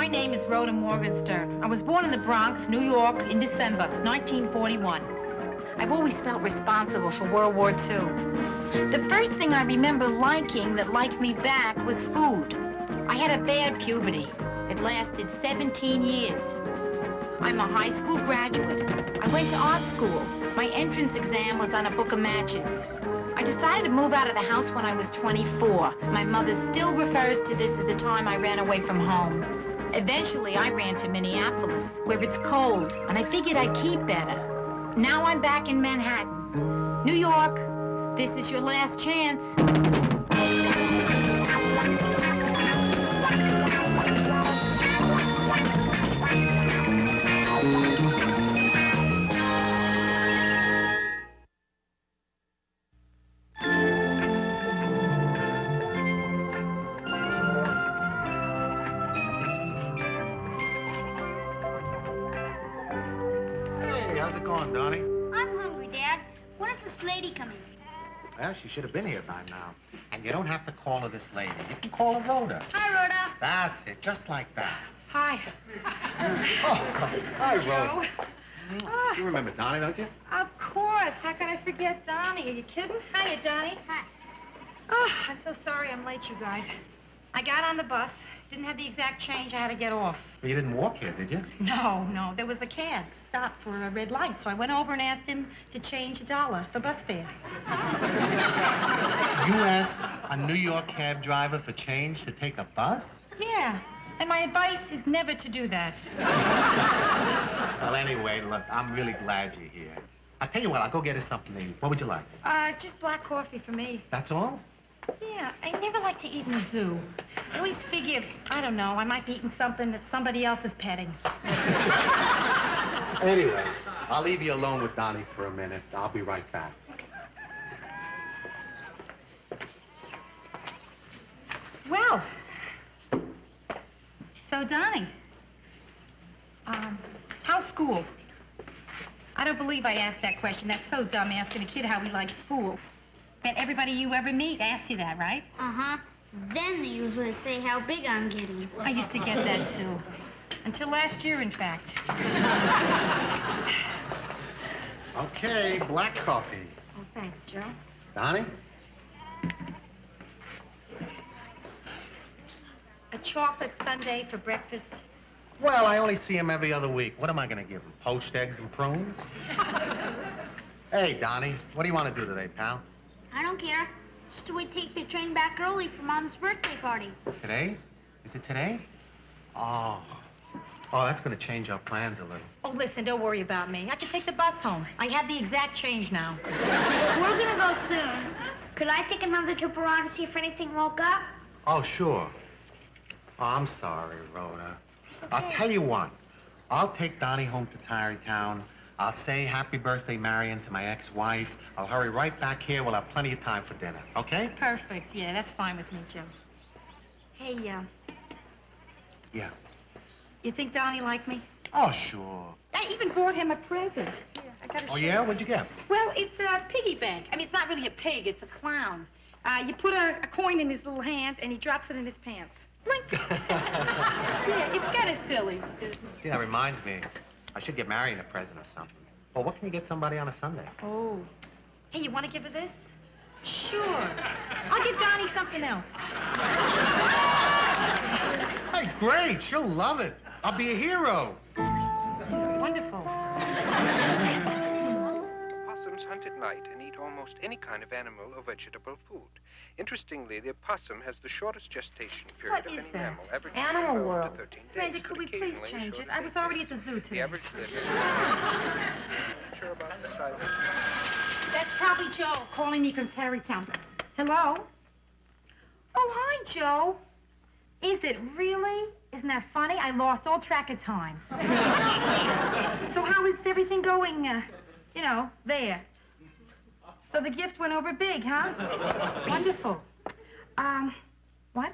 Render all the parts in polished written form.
My name is Rhoda Morgenstern. I was born in the Bronx, New York, in December 1941. I've always felt responsible for World War II. The first thing I remember liking that liked me back was food. I had a bad puberty. It lasted 17 years. I'm a high school graduate. I went to art school. My entrance exam was on a book of matches. I decided to move out of the house when I was 24. My mother still refers to this as the time I ran away from home. Eventually, I ran to Minneapolis, where it's cold, and I figured I'd keep better. Now I'm back in Manhattan. New York, this is your last chance. Well, she should have been here by now. And you don't have to call her this lady. You can call her Rhoda. Hi, Rhoda. That's it, just like that. Hi. Hi, Rhoda. You remember Donnie, don't you? Of course. How could I forget Donnie? Are you kidding? Hiya, Donnie. Hi. Oh, I'm so sorry I'm late, you guys. I got on the bus. Didn't have the exact change. I had to get off. Well, you didn't walk here, did you? No. There was a cab stopped for a red light, so I went over and asked him to change $1 for bus fare. You asked a New York cab driver for change to take a bus? Yeah. And my advice is never to do that. Well, anyway, look, I'm really glad you're here. I'll tell you what, I'll go get us something to eat. What would you like? Just black coffee for me. That's all? Yeah, I never like to eat in the zoo. I always figure, I don't know, I might be eating something that somebody else is petting. Anyway, I'll leave you alone with Donnie for a minute. I'll be right back. Well, so Donnie, how's school? I don't believe I asked that question. That's so dumb, asking a kid how he likes school. Bet everybody you ever meet asks you that, right? Uh-huh. Then they usually say how big I'm getting. I used to get that, too. Until last year, in fact. Okay, black coffee. Oh, thanks, Joe. Donnie? A chocolate sundae for breakfast. Well, I only see him every other week. What am I going to give him? Poached eggs and prunes? Hey, Donnie, what do you want to do today, pal? I don't care. Just so we take the train back early for Mom's birthday party. Today? Is it today? Oh, that's going to change our plans a little. Oh, listen, don't worry about me. I can take the bus home. I have the exact change now. We're gonna go soon. Could I take another trip around to see if anything woke up? Oh, sure. Oh, I'm sorry, Rhoda. Okay. I'll tell you what. I'll take Donnie home to Tarrytown. I'll say happy birthday, Marion, to my ex-wife. I'll hurry right back here. We'll have plenty of time for dinner, okay? Perfect. Yeah, that's fine with me, Joe. Hey, Yeah. you think Donnie liked me? Oh, sure. I even brought him a present. Here, I got a Oh, yeah? What'd you get? Well, it's a piggy bank. I mean, it's not really a pig, it's a clown. You put a coin in his little hand, and he drops it in his pants. Blink. Yeah, it's kind of silly. See, that reminds me. I should get Marion a present or something. Well, what can you get somebody on a Sunday? Oh. Hey, you want to give her this? Sure. I'll give Donnie something else. Hey, great. She'll love it. I'll be a hero. Wonderful. Possums hunt at night and eat almost any kind of animal or vegetable food. Interestingly, the opossum has the shortest gestation period What of is any that? mammal, averaging Animal 12 World. to 13 days. Randy, could but we please occasionally change it? shorter I was than already at this. the zoo today. The average lived sure about the size. That's probably Joe calling me from Tarrytown. Hello? Oh, hi, Joe. Is it really? Isn't that funny? I lost all track of time. So how is everything going, there? So the gift went over big, huh? Wonderful. What?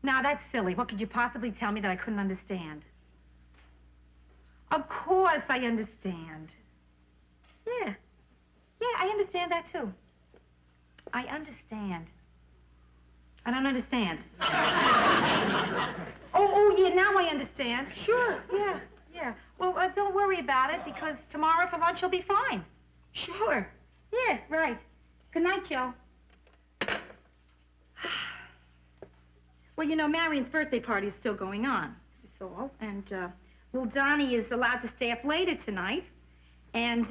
Now, that's silly. What could you possibly tell me that I couldn't understand? Of course I understand. Yeah. Yeah, I understand that, too. I understand. I don't understand. I understand. Sure, yeah, yeah. Well, don't worry about it, because tomorrow for lunch you'll be fine. Sure. Yeah, right. Good night, Joe. Well, you know, Marion's birthday party is still going on, that's all. And, little Donnie is allowed to stay up later tonight. And,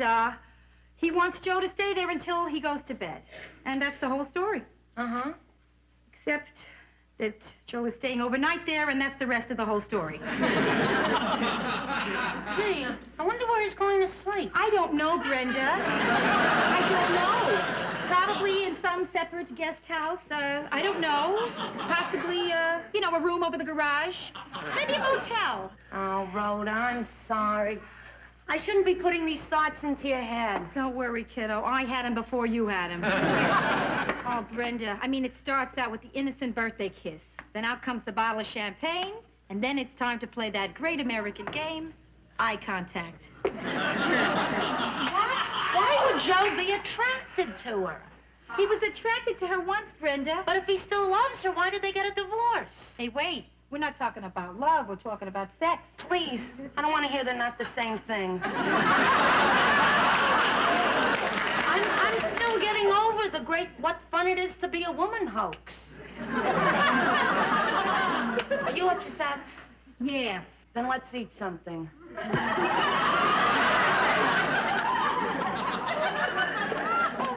he wants Joe to stay there until he goes to bed. And that's the whole story. Uh-huh. Except that Joe is staying overnight there, and that's the rest of the whole story. Gee, I wonder where he's going to sleep. I don't know, Brenda. I don't know. Probably in some separate guest house. I don't know. Possibly, you know, a room over the garage. Maybe a motel. Oh, Rhoda, I'm sorry. I shouldn't be putting these thoughts into your head. Don't worry, kiddo. I had him before you had him. Oh, Brenda, I mean, it starts out with the innocent birthday kiss. Then out comes the bottle of champagne, and then it's time to play that great American game, eye contact. Why would Joe be attracted to her? He was attracted to her once, Brenda. But if he still loves her, why did they get a divorce? Hey, wait. We're not talking about love. We're talking about sex. Please, I don't want to hear they're not the same thing. I'm still getting over the great what fun it is to be a woman hoax. Are you upset? Yeah. Then let's eat something.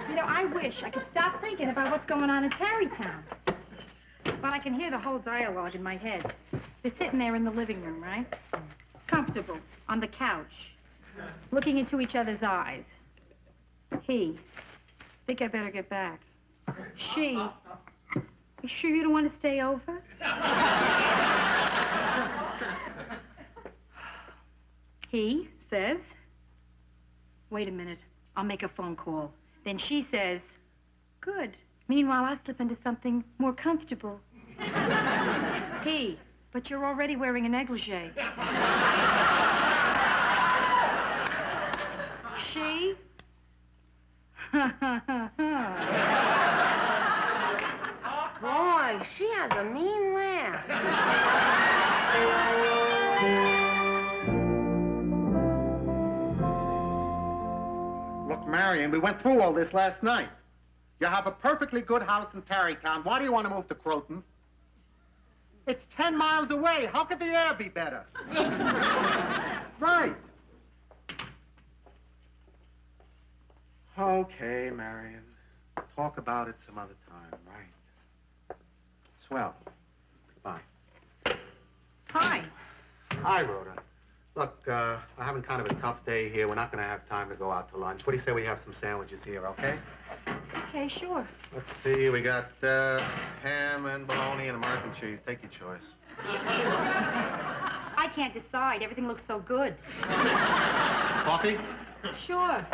You know, I wish I could stop thinking about what's going on in Tarrytown. But I can hear the whole dialogue in my head. They're sitting there in the living room, right? Comfortable, on the couch, looking into each other's eyes. He, think I better get back. She, you sure you don't want to stay over? He says, wait a minute, I'll make a phone call. Then she says, good. Meanwhile, I slip into something more comfortable. He, but you're already wearing a negligee. She? Boy, she has a mean laugh. Look, Marion, we went through all this last night. You have a perfectly good house in Tarrytown. Why do you want to move to Croton? It's 10 miles away. How could the air be better? Right. Okay, Marion. Talk about it some other time, right? Swell. Bye. Hi. Hi, Rhoda. Look, we're having kind of a tough day here. We're not going to have time to go out to lunch. What do you say we have some sandwiches here, okay? Okay, sure. Let's see, we got ham and bologna and American cheese. Take your choice. I can't decide. Everything looks so good. Coffee? Sure.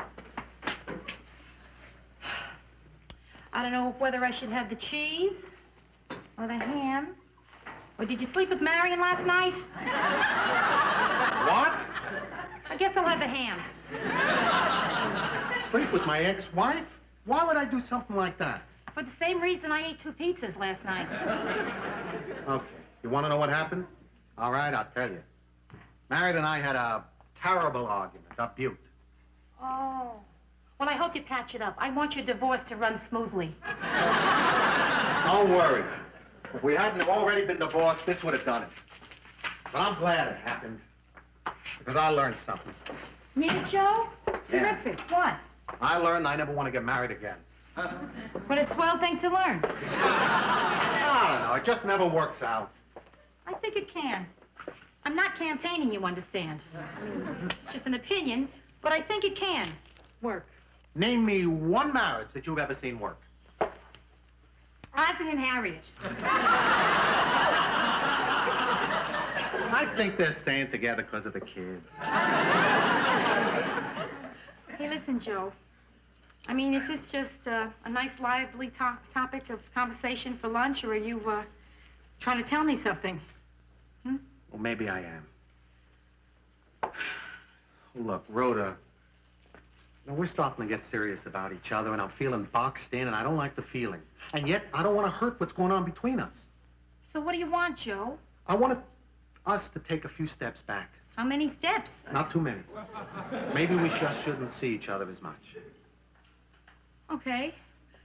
I don't know whether I should have the cheese or the ham. Or did you sleep with Marion last night? What? I guess I'll have the ham. Sleep with my ex-wife? Why would I do something like that? For the same reason I ate 2 pizzas last night. Okay. You want to know what happened? All right, I'll tell you. Marion and I had a terrible argument, a beaut. Oh. Well, I hope you patch it up. I want your divorce to run smoothly. Don't worry. If we hadn't already been divorced, this would have done it. But I'm glad it happened. Because I learned something. Me, Joe? Terrific. What? I learned I never want to get married again. What a swell thing to learn. I don't know. It just never works out. I think it can. I'm not campaigning, you understand. I mean, it's just an opinion, but I think it can work. Name me one marriage that you've ever seen work. Ozzie and Harriet. I think they're staying together because of the kids. Hey, listen, Joe. I mean, is this just a nice, lively topic of conversation for lunch, or are you trying to tell me something? Hmm? Well, maybe I am. Look, Rhoda, you know, we're starting to get serious about each other, and I'm feeling boxed in, and I don't like the feeling. And yet, I don't want to hurt what's going on between us. So what do you want, Joe? I want us to take a few steps back. How many steps? Not too many. Maybe we just shouldn't see each other as much. Okay.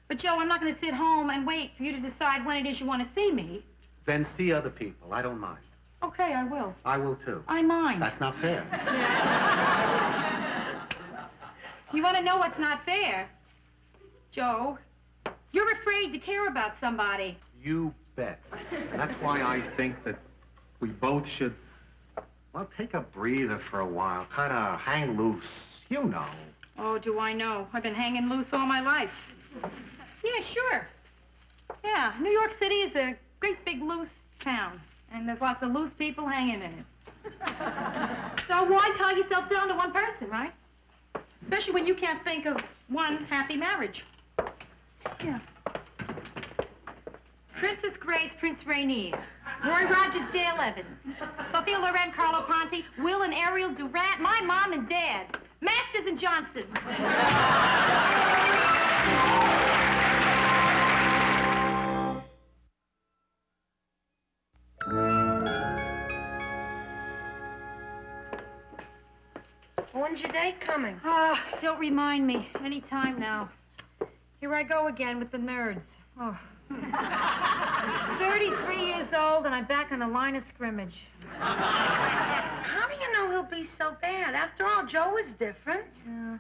But, Joe, I'm not going to sit home and wait for you to decide when it is you want to see me. Then see other people. I don't mind. Okay, I will. I will, too. I mind. That's not fair. You want to know what's not fair? Joe, you're afraid to care about somebody. You bet. And that's why I think that we both should, well, take a breather for a while. Kind of hang loose. You know. Oh, do I know? I've been hanging loose all my life. Yeah, sure. Yeah, New York City is a great big loose town. And there's lots of loose people hanging in it. So why tie yourself down to one person, right? Especially when you can't think of one happy marriage. Yeah. Princess Grace, Prince Rainier, Roy Rogers, Dale Evans, Sophia Loren, Carlo Ponti, Will and Ariel Durant, my mom and dad, Masters and Johnson. When's your date coming? Ah, don't remind me. Any time now. Here I go again with the nerds. Oh. 33 years old, and I'm back on the line of scrimmage. How do you know he'll be so bad? After all, Joe is different. Yeah.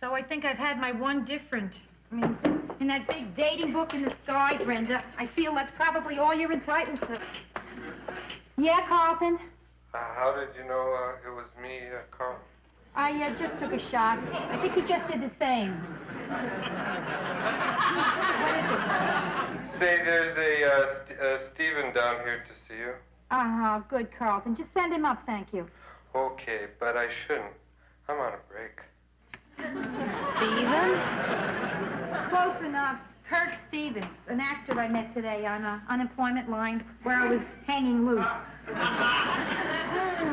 So I think I've had my one different. I mean, in that big dating book in the sky, Brenda, I feel that's probably all you're entitled to. Yeah, Carlton? How did you know it was me, Carl? I just took a shot. I think he just did the same. What is it? Say, there's a Stephen down here to see you. Uh-huh, good, Carlton. Just send him up, thank you. Okay, but I shouldn't. I'm on a break. Stephen? Close enough. Kirk Stevens, an actor I met today on an unemployment line where I was hanging loose. Oh,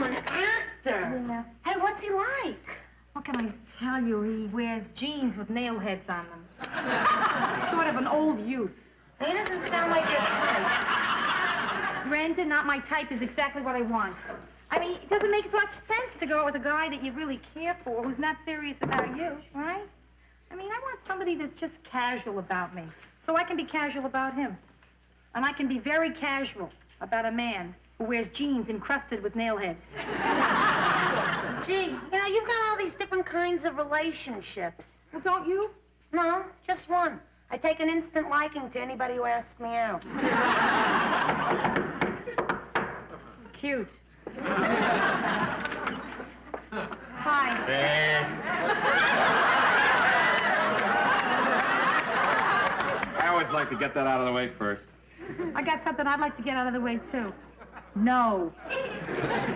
an actor. Yeah. Hey, what's he like? What can I tell you? He wears jeans with nail heads on them. Sort of an old youth. He doesn't sound like your type. Brenda, not my type is exactly what I want. I mean, it doesn't make much sense to go out with a guy that you really care for, who's not serious about you, right? I mean, I want somebody that's just casual about me, so I can be casual about him. And I can be very casual about a man who wears jeans encrusted with nail heads. Gee, you know, you've got all these different kinds of relationships. Well, don't you? No, just one. I take an instant liking to anybody who asks me out. Cute. Hi. I always like to get that out of the way first. I got something I'd like to get out of the way, too. No.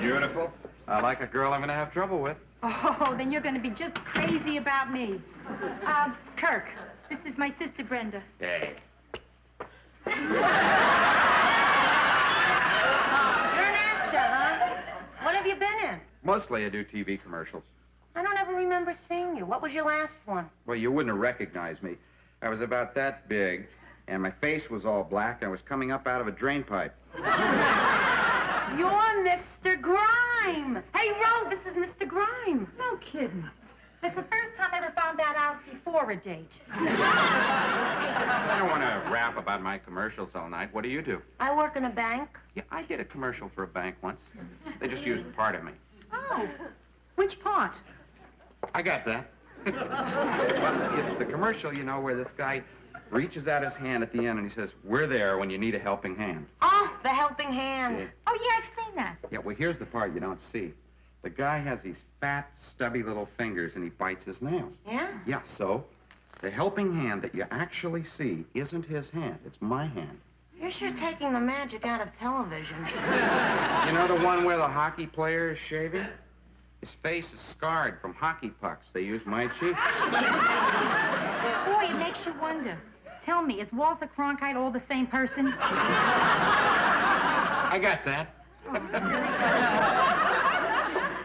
Beautiful. I like a girl I'm going to have trouble with. Oh, then you're going to be just crazy about me. Kirk, this is my sister, Brenda. Hey. You're an actor, huh? What have you been in? Mostly I do TV commercials. I don't ever remember seeing you. What was your last one? Well, you wouldn't have recognized me. I was about that big, and my face was all black, and I was coming up out of a drain pipe. You're Mr. Grime. Hey, Rhoda, this is Mr. Grime. No kidding. That's the first time I ever found that out before a date. I don't want to rap about my commercials all night. What do you do? I work in a bank. Yeah, I did a commercial for a bank once. They just used part of me. Oh, which part? I got that. Well, it's the commercial, you know, where this guy reaches out his hand at the end and he says, "We're there when you need a helping hand." Oh, the helping hand. Yeah. Oh, yeah, I've seen that. Yeah, well, here's the part you don't see. The guy has these fat, stubby little fingers and he bites his nails. Yeah? Yeah, so the helping hand that you actually see isn't his hand, it's my hand. You're sure taking the magic out of television. You know the one where the hockey player is shaving? His face is scarred from hockey pucks. They used my cheek. Boy, it makes you wonder. Tell me, is Walter Cronkite all the same person? I got that.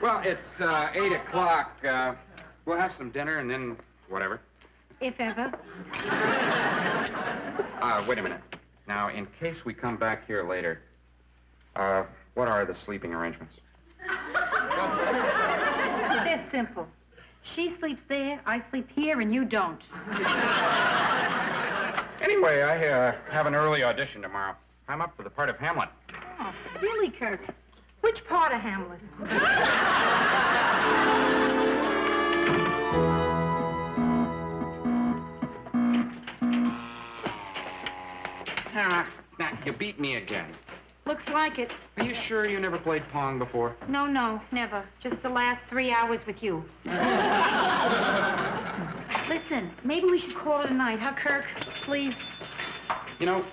Well, it's 8 o'clock. We'll have some dinner and then whatever. If ever. Wait a minute. Now, in case we come back here later, What are the sleeping arrangements? They're simple. She sleeps there, I sleep here, and you don't. Anyway, I have an early audition tomorrow. I'm up for the part of Hamlet. Oh, really, Kirk? Which part of Hamlet? Now, you beat me again. Looks like it. Are you sure you never played Pong before? No, never. Just the last 3 hours with you. Listen, maybe we should call it a night, huh, Kirk? Please. You know,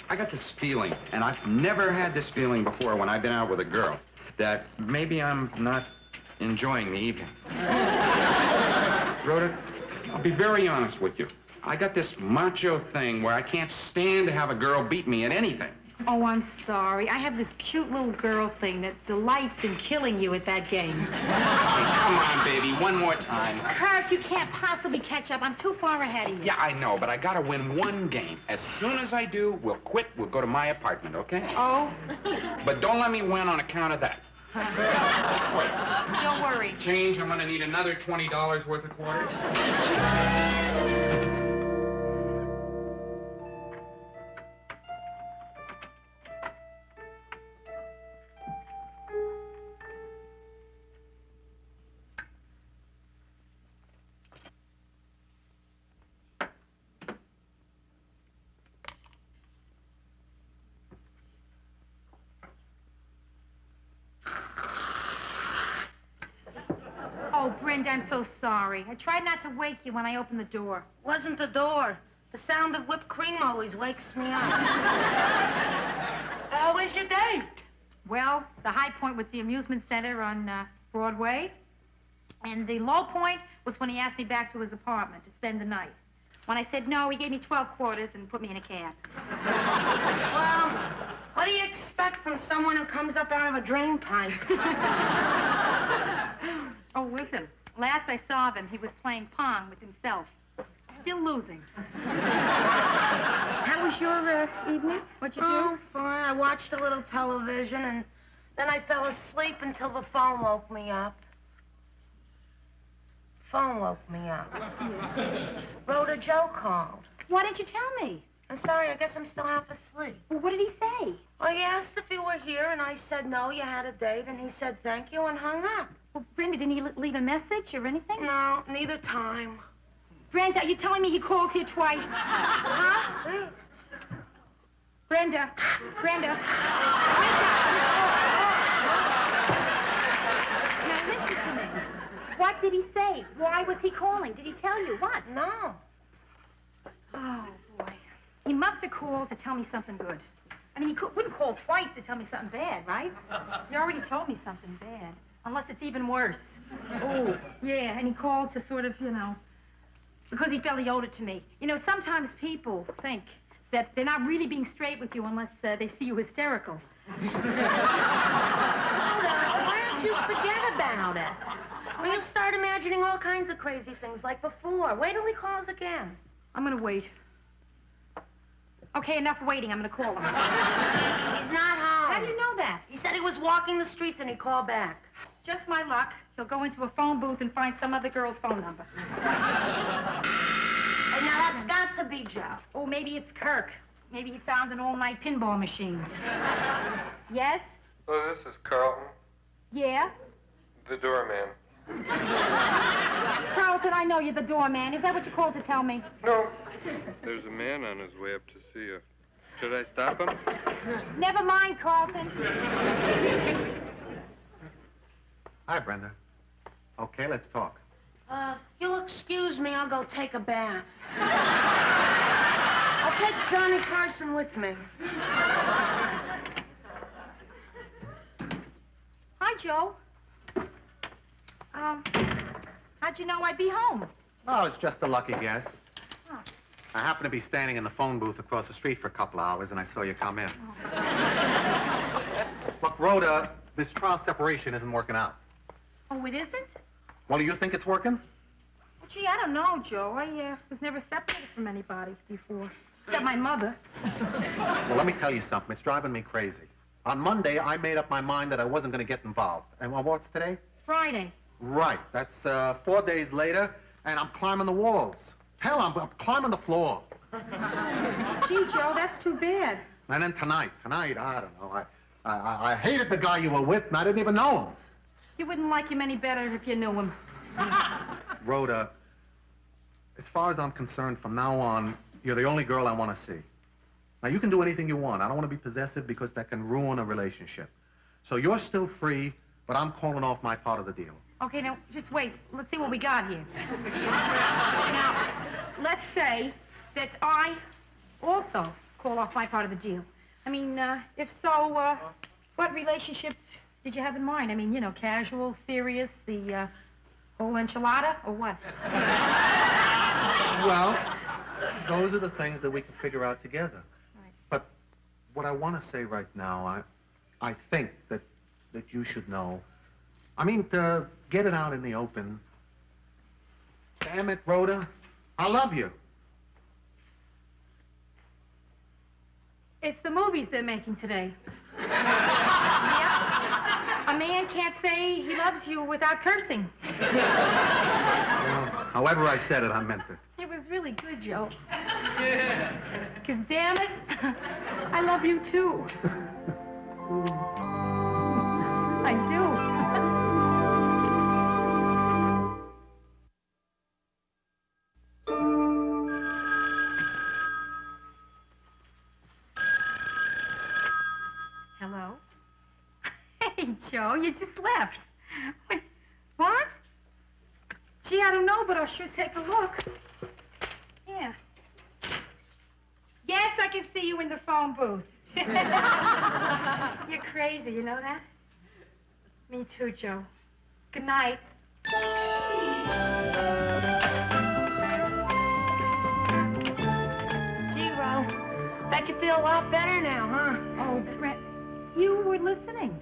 I got this feeling, and I've never had this feeling before when I've been out with a girl, that maybe I'm not enjoying the evening. Rhoda, I'll be very honest with you. I got this macho thing where I can't stand to have a girl beat me at anything. Oh, I'm sorry. I have this cute little girl thing that delights in killing you at that game. Hey, come on, baby, one more time. Kirk, you can't possibly catch up. I'm too far ahead of you. Yeah, I know, but I gotta win one game. As soon as I do, we'll quit. We'll go to my apartment, okay? Oh? But don't let me win on account of that. Don't worry. Change, I'm gonna need another $20 worth of quarters. Oh, Brenda, I'm so sorry. I tried not to wake you when I opened the door. Wasn't the door. The sound of whipped cream always wakes me up. How was your date? Well, the high point was the amusement center on Broadway. And the low point was when he asked me back to his apartment to spend the night. When I said no, he gave me 12 quarters and put me in a cab. Well, what do you expect from someone who comes up out of a drain pipe? Oh, listen. Last I saw him, he was playing Pong with himself. Still losing. How was your evening? What'd you do? Oh, fine. I watched a little television, and then I fell asleep until the phone woke me up. Phone woke me up. Rhoda, Joe called. Why didn't you tell me? I'm sorry, I guess I'm still half asleep. Well, what did he say? Well, he asked if you were here, and I said no, you had a date, and he said thank you and hung up. Well, Brenda, didn't he leave a message or anything? No, neither time. Brenda, are you telling me he called here twice? Huh? Brenda. Brenda. Now, listen to me. What did he say? Why was he calling? Did he tell you what? No. Oh, boy. He must have called to tell me something good. I mean, he wouldn't call twice to tell me something bad, right? He already told me something bad. Unless it's even worse. Oh, yeah, and he called to sort of, because he felt he owed it to me. You know, sometimes people think that they're not really being straight with you unless they see you hysterical. Why don't you forget about it? Or you'll start imagining all kinds of crazy things like before. Wait till he calls again. I'm gonna wait. Okay, enough waiting. I'm gonna call him. He's not home. How do you know that? He said he was walking the streets and he'd call back. Just my luck. He'll go into a phone booth and find some other girl's phone number. And now that's got to be Joe. Oh, maybe it's Kirk. Maybe he found an all-night pinball machine. Yes? Oh, this is Carlton, Yeah? the doorman. Carlton, I know you're the doorman. Is that what you called to tell me? No. There's a man on his way up to see you. Should I stop him? Never mind, Carlton. Hi, Brenda. Okay, let's talk. You'll excuse me, I'll go take a bath. I'll take Johnny Carson with me. Hi, Joe. How'd you know I'd be home? Oh, it's just a lucky guess. Oh. I happened to be standing in the phone booth across the street for a couple of hours, and I saw you come in. Look, Rhoda, this trial separation isn't working out. Oh, it isn't? Well, do you think it's working? Well, gee, I don't know, Joe. I was never separated from anybody before. Except my mother. Well, let me tell you something. It's driving me crazy. On Monday, I made up my mind that I wasn't going to get involved. And what's today? Friday. Right. That's 4 days later, and I'm climbing the walls. Hell, I'm climbing the floor. Gee, Joe, that's too bad. And then tonight, I don't know. I hated the guy you were with, and I didn't even know him. You wouldn't like him any better if you knew him. Rhoda, as far as I'm concerned, from now on, you're the only girl I want to see. Now, you can do anything you want. I don't want to be possessive because that can ruin a relationship. So you're still free, but I'm calling off my part of the deal. Okay, now, just wait. Let's see what we got here. Now, let's say that I also call off my part of the deal. I mean, if so, what relationship did you have in mind? I mean, you know, casual, serious, the whole enchilada, or what? Well, those are the things that we can figure out together. Right. But what I want to say right now, I think that you should know. I mean, to get it out in the open. Damn it, Rhoda, I love you. It's the movies they're making today. Yeah. A man can't say he loves you without cursing. Well, however I said it, I meant it. It was really good, Joe. 'Cause damn it, I love you too. I do. Hello? Hey, Joe, you just left. What? Gee, I don't know, but I'll sure take a look. Yeah. Yes, I can see you in the phone booth. You're crazy, you know that? Me too, Joe. Good night. Gee, Ro, bet you feel a lot better now, huh? Oh, Brett, you were listening.